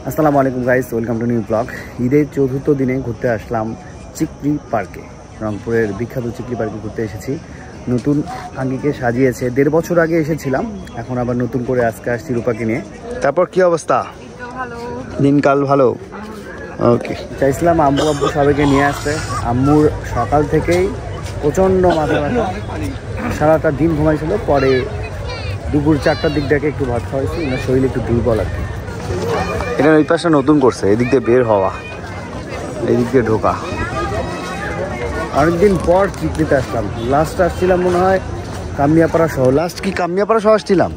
আসসালামু আলাইকুম guys, welcome to new blog. ঈদের চতুর্থ দিনে ঘুরতে আসলাম চিকরি পার্কে। রংপুরের বিখ্যাত চিকরি পার্কে ঘুরতে এসেছি। নতুন আঙ্গিকে সাজিয়েছে। 1.5 বছর আগে এসেছিলাম, এখন আবার নতুন করে আজকে আসছি রূপাকে নিয়ে। তারপর কি অবস্থা? দিনকাল ভালো? ওকে, চাইছিলাম আম্মু আব্বু সবাইকে নিয়ে আসতে। আম্মুর সকাল থেকেই প্রচণ্ড মাথা ব্যথা, সারাটা দিন ঘুমাইছিল। পরে দুপুর 4টার দিক থেকে একটু ভাত খাওয়াইছি, ওনার শরীর একটু দুর্বল আর কি। এটা ওই পাশটা নতুন করছে, এদিক দিয়ে বের হওয়া, এদিক দিয়ে ঢোকা। অনেকদিন পর চিকরিতে আসলাম। লাস্ট আসছিলাম মনে হয় কামিয়াপাড়া শহর। লাস্ট কি কামিয়াপাড়া শহর আসছিলাম?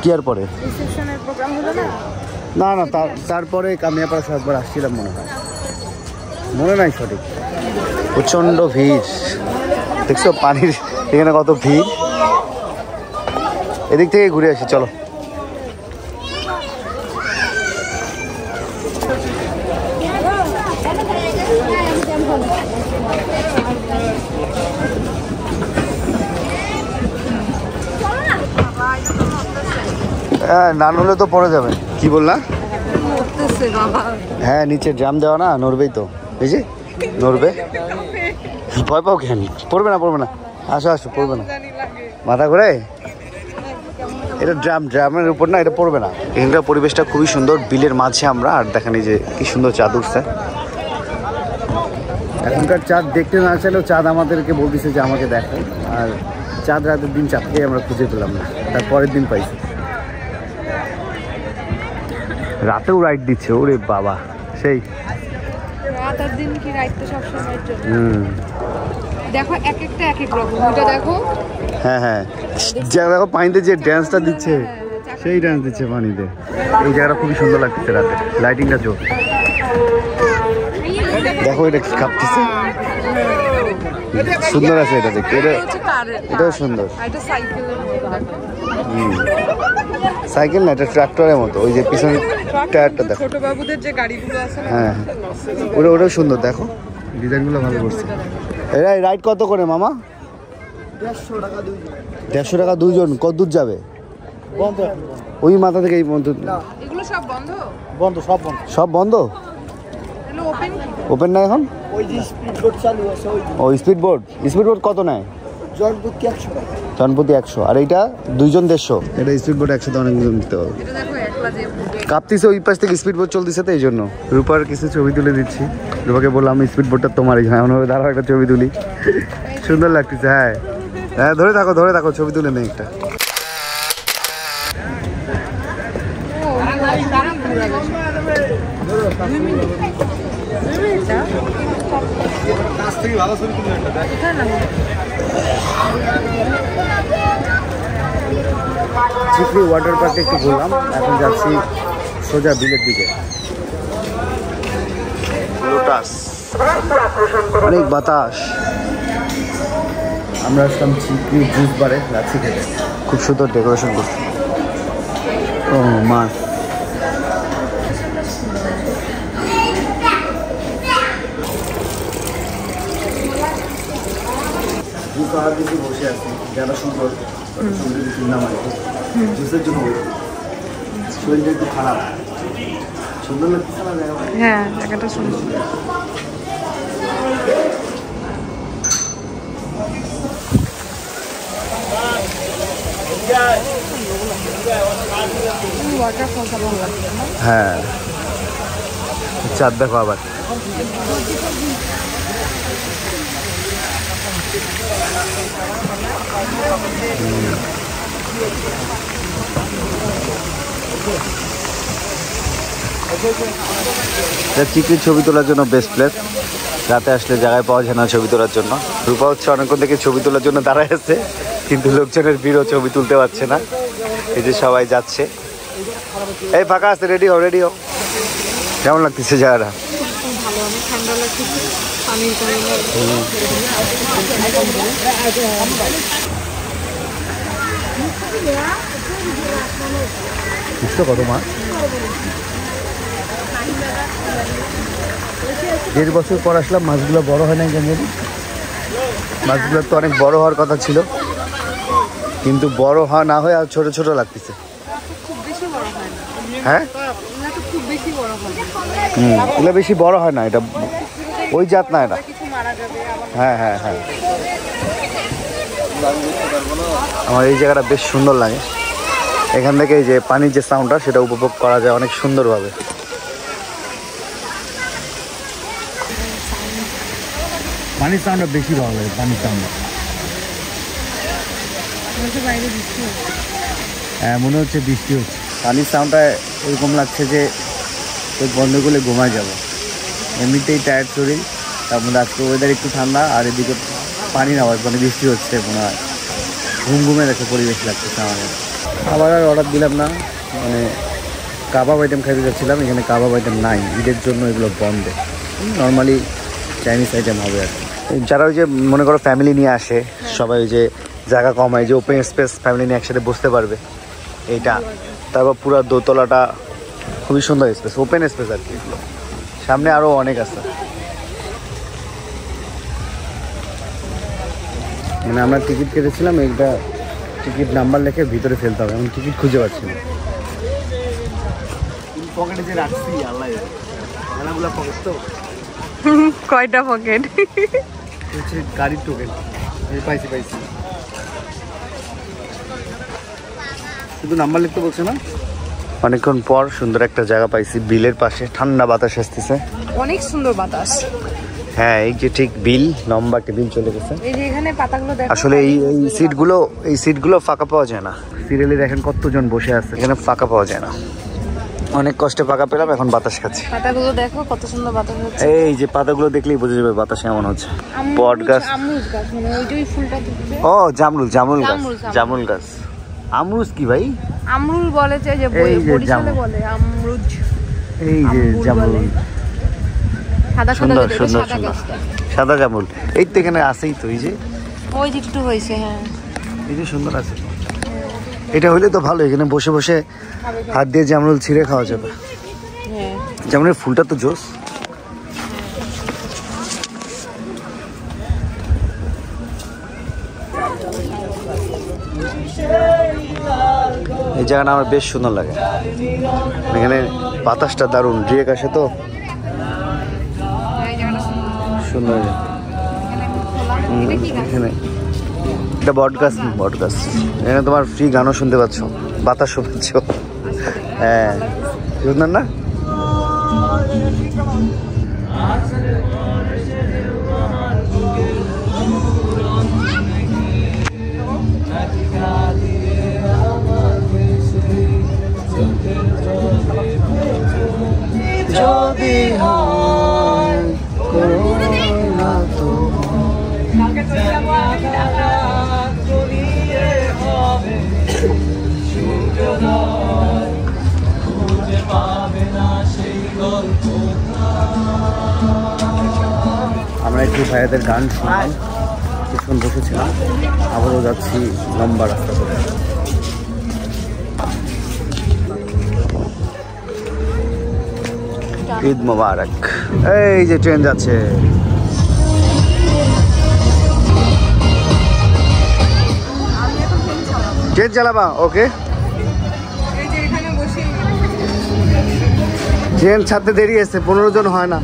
কিয়ার পরে না না, তারপরে কামিয়াপাড়া শহর একবার আসছিলাম মনে হয়, মনে নাই সঠিক। প্রচণ্ড ভিড় দেখছো, পানির এখানে কত ভিড়। এদিক থেকে ঘুরে আসি, চলো। হ্যাঁ, না নড়লে তো পড়ে যাবে। কি বললা? হ্যাঁ, নিচে জাম দেওয়া না, নড়বেই তো। এই যে নড়বে, ভয় পাও কেন? পড়বে না, পড়বে না, আসো আসো, পড়বে না। মাথা ঘুরে, এটা ড্রামের উপর না, এটা পড়বে না। এখানকার পরিবেশটা খুবই সুন্দর, বিলের মাঝে আমরা। আর দেখেন এই যে কি সুন্দর চাঁদ উঠছে। এখনকার চাঁদ দেখতে না চাইলেও চাঁদ আমাদেরকে বলতেছে যে আমাকে দেখো। আর চাঁদ রাতের দিন চাঁদকে আমরা খুঁজে পেলাম না, তার পরের দিন পাইছি। রাতেও রাইড দিচ্ছে, ওরে বাবা, সেই রাত আর দিন কি রাইড তো সব সময়ের জন্য। দেখো এক একটা এক এক রকম। এটা দেখো, হ্যাঁ হ্যাঁ, যা দেখো পানিতে যে ড্যান্সটা দিচ্ছে, সেই ড্যান্স দিচ্ছে পানিতে। এই জায়গাটা খুবই সুন্দর লাগতেছে রাতে, লাইটিংটা জোর। দেখো এটা কাঁপতেছে, সুন্দর আছে এটা দেখতে। এটাও সুন্দর। সাইকেল না, এটা ট্রাক্টরের মতো। ওই যে পিছনে টায়ারটা দেখো, ছোট বাবুদের যে গাড়িগুলো আছে। হ্যাঁ, ওটাও সুন্দর। দেখো ডিজাইনগুলো ভালো করছে। এরা রাইড কত করে মামা? 150 টাকা দুইজন। কত দূর যাবে? ওই মাথা থেকে এই পর্যন্ত। এগুলো সব বন্ধ বন্ধ, সব বন্ধ, সব বন্ধ। ওপেন না এখন? ওই যে স্পিড বোট চালু আছে। ও স্পিড বোট কত নেয়? জনপ্রতি 100 টাকা। জনপ্রতি 100। আর এইটা দুইজন 150। এটা স্পিড বোট 100 অনেকজন দিতে হবে। কাঁপতিছে ওই পাশ থেকে, স্পিড বোট চলতেছে তো এই জন্য। রূপার কিছু ছবি তুলে দিচ্ছি। রূপাকে বললাম স্পিড বোটটা তোমারই। হ্যাঁ, দাঁড়াও একটা ছবি তুলি। সুন্দর লাগতেছে। হ্যাঁ হ্যাঁ, ধরে থাকো, ছবি তুলে নেই একটা। চিকরি ওয়াটার পার্কে একটু ঘুরলাম, এখন যাচ্ছি সোজা বিলের দিকে। লোটাস, অনেক বাতাস। আমরা আসলাম চিকরি জুস বারে, যাচ্ছি খেতে। খুব সুন্দর ডেকোরেশন করছে। ও মাছ, বসে আছি, যারা সুন্দর নাম আছে জুসের জন্য। শরীরটা একটু খারাপ, সুন্দর লাগছে না? হ্যাঁ, জায়গাটা সুন্দর। হ্যাঁ, চাঁদ দেখো আবার। চিকরির ছবি তোলার জন্য বেস্ট প্লেস। রাতে আসলে জায়গায় পাওয়া যায় না ছবি তোলার জন্য। রূপা হচ্ছে অনেকক্ষণ থেকে ছবি তোলার জন্য দাঁড়ায় আছে, কিন্তু লোকজনের ভিড়ও ছবি তুলতে পারছে না। এই যে সবাই যাচ্ছে। এই ফাঁকা আছে, রেডি হও। কেমন লাগতেছে জায়গাটা? কত মাছ? 1.5 বছর পর আসলাম, মাছগুলো বড় হয় নাই কেন? মাছগুলো তো অনেক বড় হওয়ার কথা ছিল, কিন্তু বড় হওয়া না হয়ে আর ছোট ছোট লাগতেছে। হ্যাঁ, এগুলো বেশি বড় হয় না, এটা ওই জাত না এটা। হ্যাঁ হ্যাঁ হ্যাঁ, আমার এই জায়গাটা বেশ সুন্দর লাগে। এখান থেকে এই যে পানির যে সাউন্ডটা সেটা উপভোগ করা যায় অনেক সুন্দরভাবে। পানির সাউন্ডটা বেশি ভালো লাগে, পানির সাউন্ডটা। হ্যাঁ, মনে হচ্ছে বৃষ্টি হচ্ছে। পানির সাউন্ডটা এরকম লাগছে যে চোখ বন্ধ করলে ঘুমায় যাবো। এমনিতেই টায়ার্ড শরীর, তার মধ্যে আজকে ওয়েদার একটু ঠান্ডা, আর এদিকে পানির আওয়াজ, মানে বৃষ্টি হচ্ছে, মনে হয় ঘুম ঘুমের একটা পরিবেশ লাগতেছে আমাদের। আবার আর অর্ডার দিলাম না, মানে কাবাব আইটেম খাইতে যাচ্ছিলাম, এখানে কাবাব আইটেম নাই, ঈদের জন্য এগুলো বন্ধ। নর্মালি চাইনিজ আইটেম হবে আর কি। যারা ওই যে মনে করো ফ্যামিলি নিয়ে আসে, সবাই ওই যে জায়গা কম হয়, যে ওপেন স্পেস ফ্যামিলি নিয়ে একসাথে বসতে পারবে এইটা। তারপর পুরো দোতলাটা খুবই সুন্দর স্পেস, ওপেন স্পেস আর কি। সামনে আরও অনেক আছে। মানে আমরা টিকিট কেটেছিলাম, এইটা টিকিট নাম্বার লিখে ভিতরে ফেলতে হবে, আমি টিকিট খুঁজে পাচ্ছি না। পকেটে যে রাখছি, আল্লাহ জানে পকেট তো কয়টা পকেট? হচ্ছে গাড়ির টোকেন। পাইছি শুধু নাম্বার লিখতে বলছে না। অনেকক্ষণ পর সুন্দর একটা জায়গা পাইছি, বিলের পাশে, ঠান্ডা বাতাস আসতেছে, অনেক সুন্দর বাতাস। হ্যাঁ, এই যে ঠিক বিল, লম্বা টেবিল চলে গেছে। এই যে এখানে পাতাগুলো দেখো, আসলে এই সিটগুলো ফাঁকা পাওয়া যায় না। সিরিয়ালে দেখেন কতজন বসে আছে, এখানে ফাঁকা পাওয়া যায় না। অনেক কষ্টে ফাঁকা পেলাম, এখন বাতাস খাচ্ছি। পাতাগুলো দেখো কত সুন্দর বাতাস হচ্ছে। এই যে পাতাগুলো দেখলেই বোঝা যাবে বাতাস এমন হচ্ছে। বট গাছ, আমরুজ গাছ, মানে ওই যে ফুলটা দিচ্ছে। ও জামরুল গাছ। আমরুজ কি ভাই? আমরুল বলে যে বরিশালে বলে আমরুজ। এই যে জামরুল, সাদা সুন্দর সুন্দর সুন্দর সাদা জামরুল। এই তো এখানে আছেই তো, এই যে ওই যে একটু হয়েছে। হ্যাঁ, এই যে সুন্দর আছে। এটা হইলে তো ভালো, এখানে বসে বসে হাত দিয়ে জামরুল ছিঁড়ে খাওয়া যাবে। হ্যাঁ, জামরুলের ফুলটা তো জোস। এই জায়গাটা আমার বেশ সুন্দর লাগে, এখানে বাতাসটা দারুণ, ডিরেক্ট আসে তো সুন্দর। এখানে এটা বট গাছ, এখানে তোমার ফ্রি গানও শুনতে পাচ্ছ, বাতাস শুনছ। হ্যাঁ, সুন্দর না? যদি আমরা একটু ভাইয়াদের গান শুনলাম, কিছুক্ষণ বসেছিলাম, আবারও যাচ্ছি লম্বা রাস্তা করে। ঈদ মোবারক। এই যে ট্রেন যাচ্ছে, ট্রেন চালাবা? ওকে, ট্রেন ছাড়তে দেরি আছে, 15 জন হয় না।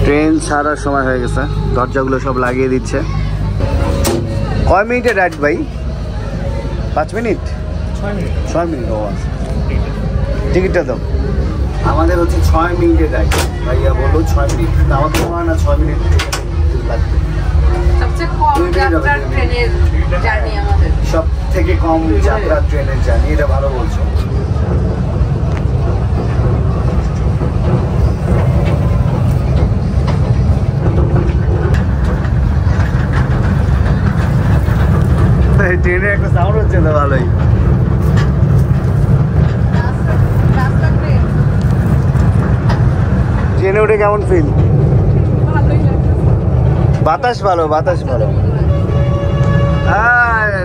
ট্রেন ছাড়ার সময় হয়ে গেছে, দরজাগুলো সব লাগিয়ে দিচ্ছে। কয় মিনিটের রাইড ভাই? 5 মিনিট? 6 মিনিট। ও আচ্ছা, টিকিটটা দাও। আমাদের হচ্ছে 6 মিনিটের রাইড, ভাইয়া বললো 6 মিনিট, আমার তো হয় না 6 মিনিট লাগবে। সব থেকে কম যাত্রা ট্রেনের জার্নি, এটা ভালো বলছো। ট্রেনে একটা সাউন্ড হচ্ছে তো ভালোই। ট্রেনে উঠে কেমন ফিল? বাতাস ভালো,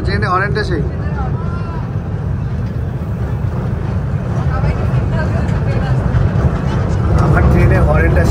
ট্রেনে হর্নটা সেই। আমার ট্রেনে হর্নটা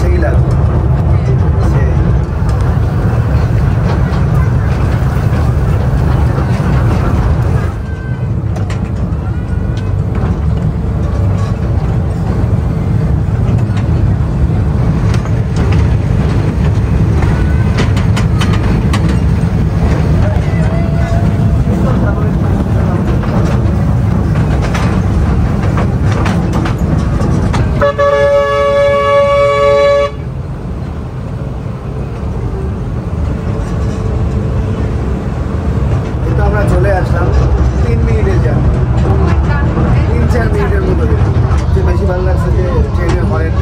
লাগছে যে ট্রেনের হরেন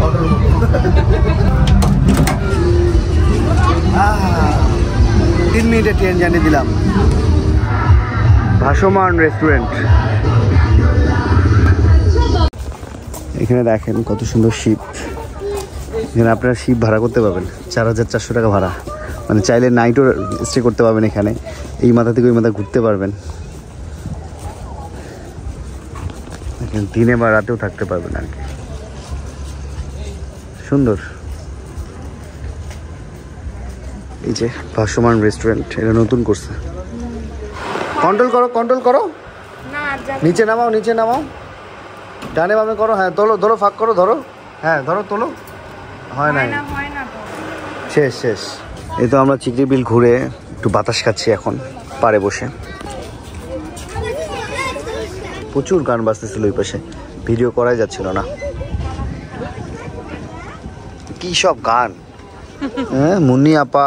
অটোর মতো। 3 মিনিটে ট্রেন জানিয়ে দিলাম। ভাসমান রেস্টুরেন্ট। এখানে দেখেন কত সুন্দর শিপ। এখানে আপনারা শিপ ভাড়া করতে পারবেন, 4400 টাকা ভাড়া। মানে চাইলে নাইটও স্টে করতে পারবেন এখানে, এই মাথা থেকে ওই মাথা ঘুরতে পারবেন। এখানে দিনে বা রাতেও থাকতে পারবেন আর কি, সুন্দর। এই যে ভাসমান রেস্টুরেন্ট, এটা নতুন করছে। কন্ট্রোল করো, কন্ট্রোল করো, নিচে নামাও, নিচে নামাও, ডানে বামে করো। হ্যাঁ তোলো, ধরো, ফাঁক করো, ধরো, হ্যাঁ ধরো, তোলো। হয় নাই, শেষ শেষ। এই তো আমরা চিকরি বিল ঘুরে একটু বাতাস খাচ্ছি এখন পাড়ে বসে। প্রচুর গান বাজতেছিল ওই পাশে, ভিডিও করাই যাচ্ছিল না। কি সব গান, হ্যাঁ মুন্নি আপা,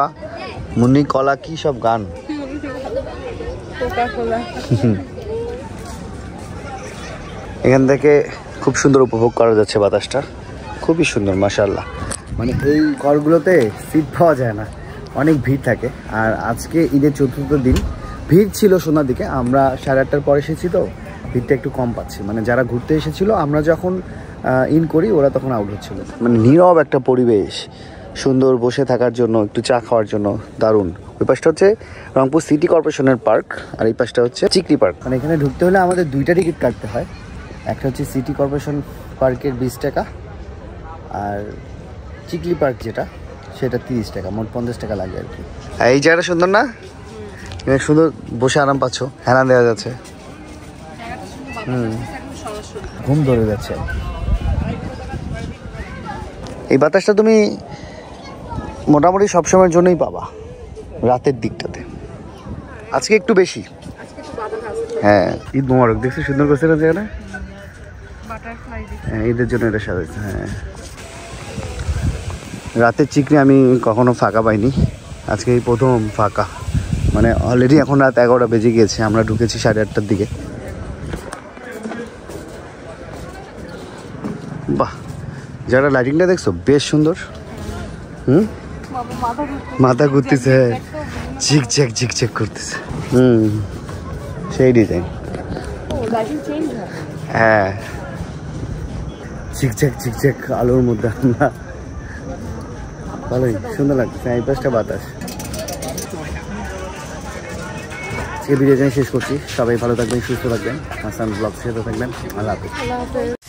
মুন্নি কলা, কি সব গান। এখান থেকে খুব সুন্দর উপভোগ করা যাচ্ছে বাতাসটা, খুবই সুন্দর মাশাআল্লাহ। মানে এই ঘরগুলোতে সিট পাওয়া যায় না, অনেক ভিড় থাকে। আর আজকে ঈদের 4র্থ দিন, ভিড় ছিল সন্ধ্যার দিকে, আমরা 8:30টার পর এসেছি তো ভিড়টা একটু কম পাচ্ছি। মানে যারা ঘুরতে এসেছিল, আমরা যখন ইন করি ওরা তখন আউট হচ্ছিল। মানে নীরব একটা পরিবেশ, সুন্দর বসে থাকার জন্য, একটু চা খাওয়ার জন্য দারুণ। ওই পাশটা হচ্ছে রংপুর সিটি কর্পোরেশনের পার্ক, আর এই পাশটা হচ্ছে চিকরি পার্ক। মানে এখানে ঢুকতে হলে আমাদের 2টা টিকিট কাটতে হয়। একটা হচ্ছে সিটি কর্পোরেশন পার্কের 20 টাকা, আর চিকলি পার্ক যেটা সেটা 30 টাকা, মোট 50 টাকা লাগে আর কি। এই জায়গাটা সুন্দর না, সুন্দর বসে আরাম পাচ্ছ, হেলান দেওয়া যাচ্ছে। ঘুম ধরে যাচ্ছে। এই বাতাসটা তুমি মোটামুটি সবসময়ের জন্যই পাবা রাতের দিকটাতে, আজকে একটু বেশি। হ্যাঁ ঈদ মোবারক, দেখছি সুন্দর করছে না জায়গাটা। হ্যাঁ ঈদের জন্য এটা সাজাইছে। হ্যাঁ রাতের চিকরি আমি কখনো ফাঁকা পাইনি, আজকে এই প্রথম ফাঁকা। মানে অলরেডি এখন রাত 11টা বেজে গিয়েছে, আমরা ঢুকেছি 8:30টার দিকে। বাহ, যারা লাইটিংটা দেখছো বেশ সুন্দর। মাথা ঘুরতেছে, ঝিকঝ্যাক ঝিকঝ্যাক করতেছে। সেই ডিজাইন। হ্যাঁ ঝিকঝ্যাক ঝিকঝ্যাক আলোর মধ্যে আমরা, ভালোই সুন্দর লাগছে। এই পাশটা বাতাস। আজকে ভিডিও শেষ করছি। সবাই ভালো থাকবেন, সুস্থ থাকবেন, হাসান ব্লগ সাথে থাকবেন। আল্লাহ হাফেজ।